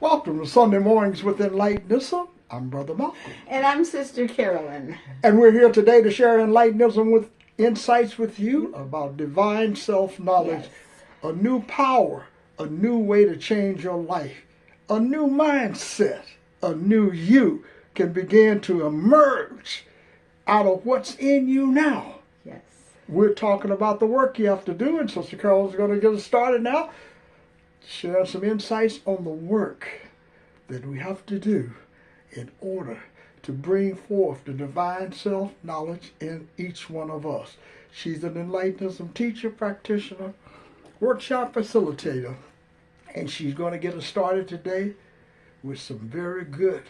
Welcome to Sunday Mornings with Enlightenism. I'm Brother Malcolm. And I'm Sister Carolyn. And we're here today to share Enlightenism with insights with you about divine self-knowledge, Yes. a new power, a new way to change your life, a new mindset, a new you can begin to emerge out of what's in you now. Yes. We're talking about the work you have to do, and Sister Carolyn's going to get us started now. Share some insights on the work that we have to do in order to bring forth the divine self-knowledge in each one of us. She's an Enlightenism teacher, practitioner, workshop facilitator, and she's going to get us started today with some very good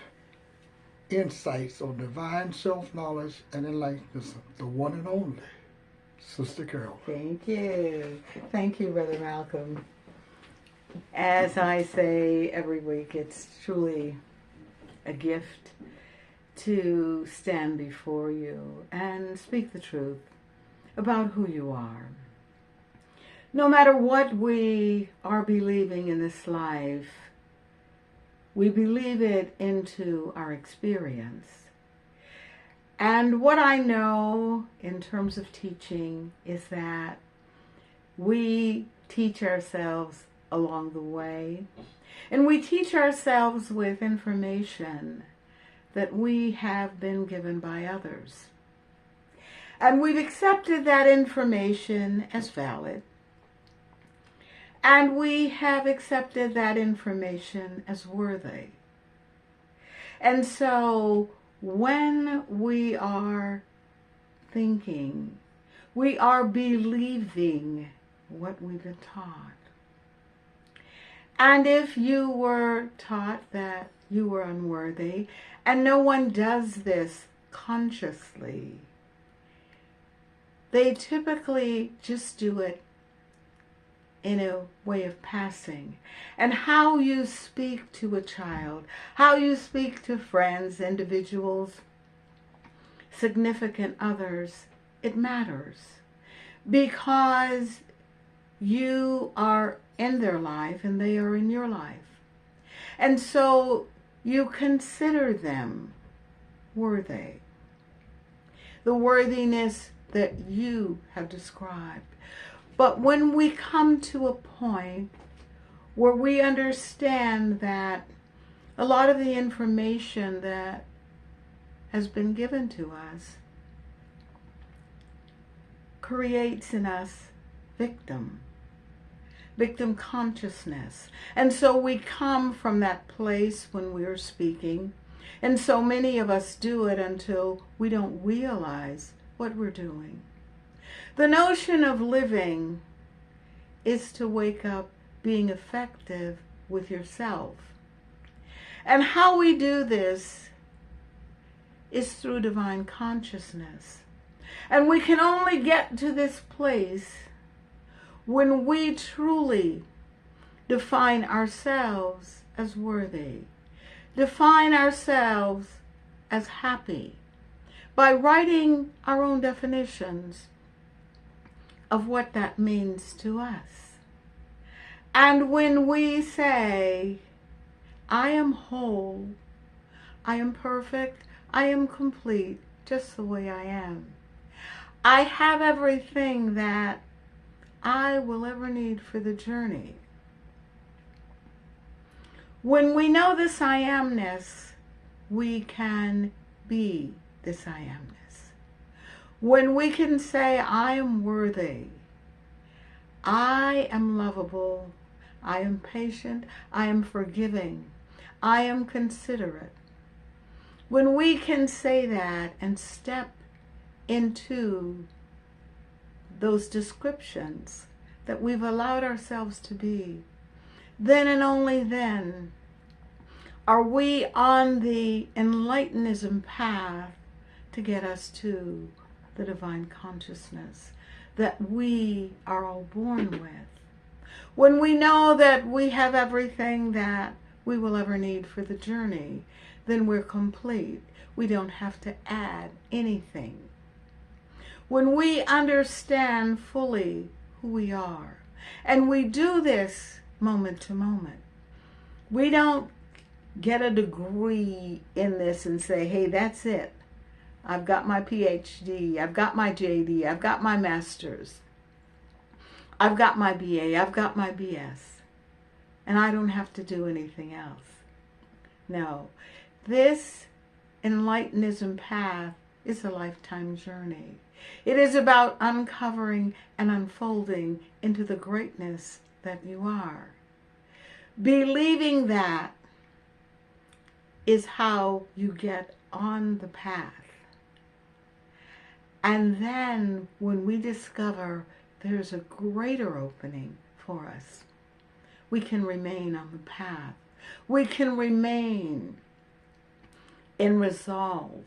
insights on divine self-knowledge and Enlightenism, the one and only Sister Carolyn. Thank you. Thank you, Brother Malcolm. As I say every week, it's truly a gift to stand before you and speak the truth about who you are. No matter what we are believing in this life, we believe it into our experience. And what I know in terms of teaching is that we teach ourselves along the way, and we teach ourselves with information that we have been given by others. And we've accepted that information as valid, and we have accepted that information as worthy. And so when we are thinking, we are believing what we've been taught. And if you were taught that you were unworthy, and no one does this consciously, they typically just do it in a way of passing. And how you speak to a child, how you speak to friends, individuals, significant others, it matters. Because you are in their life and they are in your life. And so you consider them worthy. The worthiness that you have described. But when we come to a point where we understand that a lot of the information that has been given to us creates in us victim consciousness. And so we come from that place when we're speaking, and so many of us do it until we don't realize what we're doing. The notion of living is to wake up being effective with yourself. And how we do this is through divine consciousness. And we can only get to this place when we truly define ourselves as worthy, define ourselves as happy, by writing our own definitions of what that means to us. And when we say, I am whole, I am perfect, I am complete, just the way I am. I have everything that I will ever need for the journey. When we know this I amness, we can be this I amness. When we can say, I am worthy, I am lovable, I am patient, I am forgiving, I am considerate. When we can say that and step into those descriptions that we've allowed ourselves to be, then and only then are we on the Enlightenism path to get us to the divine consciousness that we are all born with. When we know that we have everything that we will ever need for the journey, then we're complete. We don't have to add anything. When we understand fully who we are, and we do this moment to moment, we don't get a degree in this and say, hey, that's it. I've got my PhD, I've got my JD, I've got my master's, I've got my BA, I've got my BS, and I don't have to do anything else. No, this Enlightenism path is a lifetime journey. It is about uncovering and unfolding into the greatness that you are. Believing that is how you get on the path. And then when we discover there's a greater opening for us, we can remain on the path. We can remain in resolve,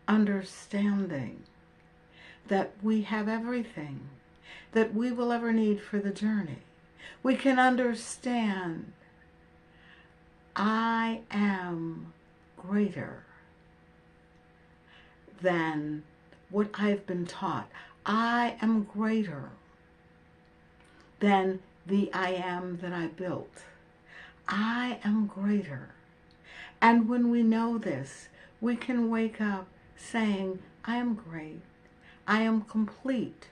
understanding that we have everything that we will ever need for the journey. We can understand, I am greater than what I've been taught. I am greater than the I am that I built. I am greater. And when we know this, we can wake up saying, I am great. I am complete.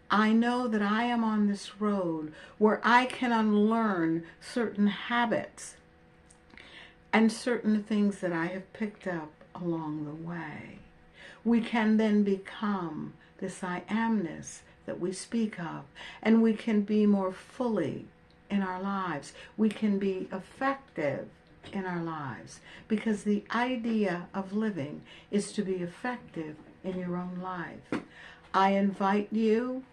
I know that I am on this road where I can unlearn certain habits and certain things that I have picked up along the way. We can then become this I amness that we speak of, and we can be more fully in our lives. We can be effective in our lives, because the idea of living is to be effective in your own life. I invite you,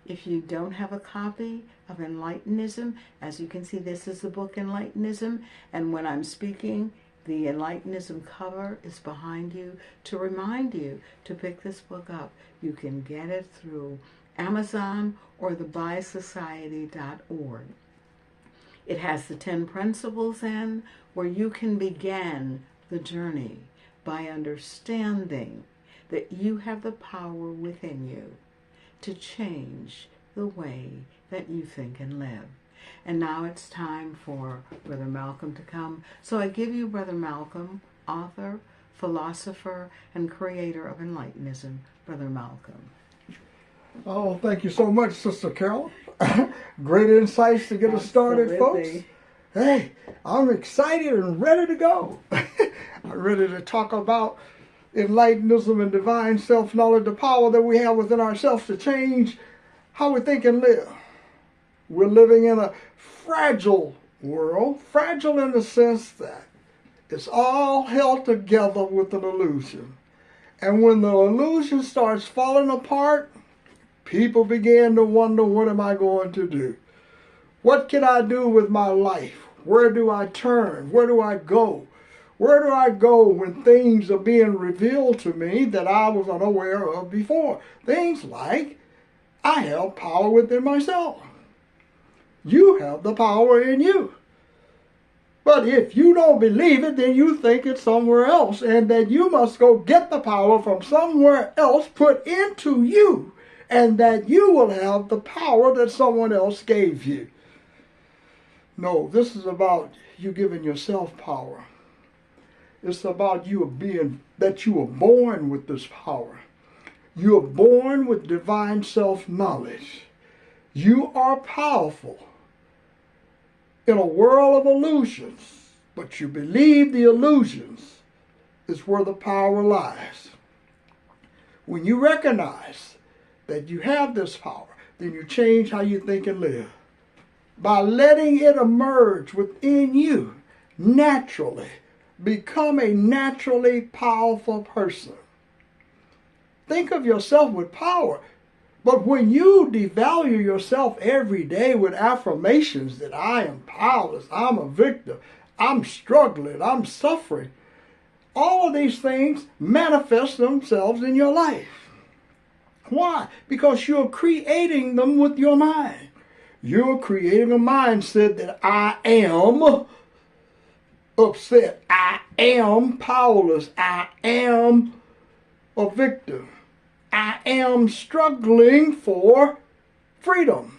if you don't have a copy of Enlightenism, as you can see, this is the book Enlightenism, and when I'm speaking, the Enlightenism cover is behind you to remind you to pick this book up. You can get it through Amazon or thebuysociety.org. It has the 10 principles in where you can begin the journey by understanding that you have the power within you to change the way that you think and live. And now it's time for Brother Malcolm to come. So I give you Brother Malcolm, author, philosopher, and creator of Enlightenism, Brother Malcolm. Oh, thank you so much, Sister Carolyn. Great insights to get us started, folks. Hey, I'm excited and ready to go. I'm ready to talk about Enlightenism and divine self-knowledge, the power that we have within ourselves to change how we think and live. We're living in a fragile world, fragile in the sense that it's all held together with an illusion. And when the illusion starts falling apart, people begin to wonder, what am I going to do? What can I do with my life? Where do I turn? Where do I go? Where do I go when things are being revealed to me that I was unaware of before? Things like, I have power within myself. You have the power in you. But if you don't believe it, then you think it's somewhere else, and that you must go get the power from somewhere else put into you, and that you will have the power that someone else gave you. No, this is about you giving yourself power. It's about you being, that you were born with this power. You are born with divine self-knowledge. You are powerful in a world of illusions, but you believe the illusions is where the power lies. When you recognize that you have this power, then you change how you think and live. By letting it emerge within you naturally, become a naturally powerful person. Think of yourself with power. But when you devalue yourself every day with affirmations that I am powerless, I'm a victim, I'm struggling, I'm suffering, all of these things manifest themselves in your life. Why? Because you're creating them with your mind. You're creating a mindset that I am upset, I am powerless, I am a victim, I am struggling for freedom.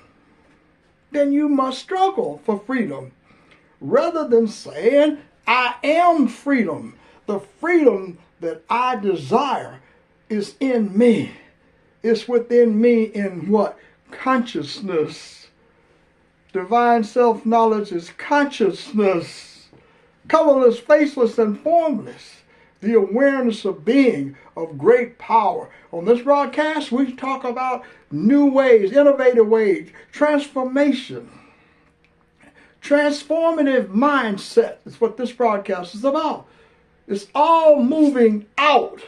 Then you must struggle for freedom. rather than saying, I am freedom. The freedom that I desire is in me. It's within me in what? Consciousness. Divine self-knowledge is consciousness. Colorless, faceless, and formless. The awareness of being of great power. On this broadcast, we talk about new ways, innovative ways, transformation. Transformative mindset is what this broadcast is about. It's all moving out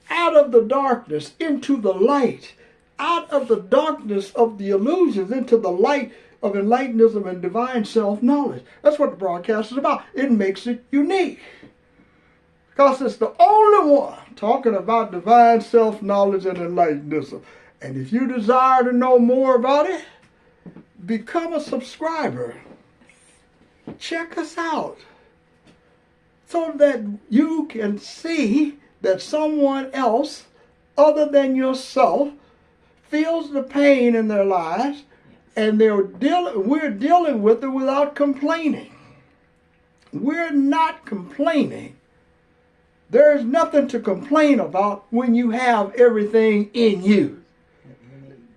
of the darkness into the light, out of the darkness of the illusions into the light of Enlightenism and divine self-knowledge. That's what the broadcast is about. It makes it unique. Because it's the only one talking about divine self-knowledge and Enlightenism. And if you desire to know more about it, become a subscriber. Check us out so that you can see that someone else other than yourself feels the pain in their lives, and we're dealing with it without complaining. We're not complaining. There's nothing to complain about when you have everything in you.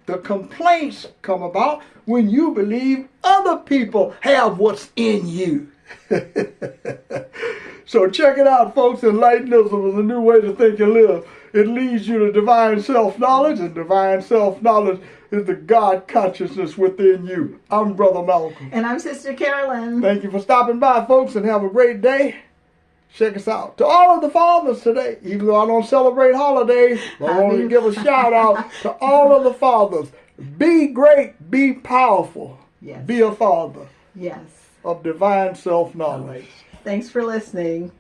The complaints come about when you believe other people have what's in you. So check it out, folks. Enlightenism is a new way to think and live. It leads you to divine self-knowledge, and divine self-knowledge is the God consciousness within you. I'm Brother Malcolm. And I'm Sister Carolyn. Thank you for stopping by, folks, and have a great day. Check us out. To all of the fathers today, even though I don't celebrate holidays, I want to give a shout out to all of the fathers. Be great, be powerful, yes. Be a father yes. of divine self-knowledge. Thanks for listening.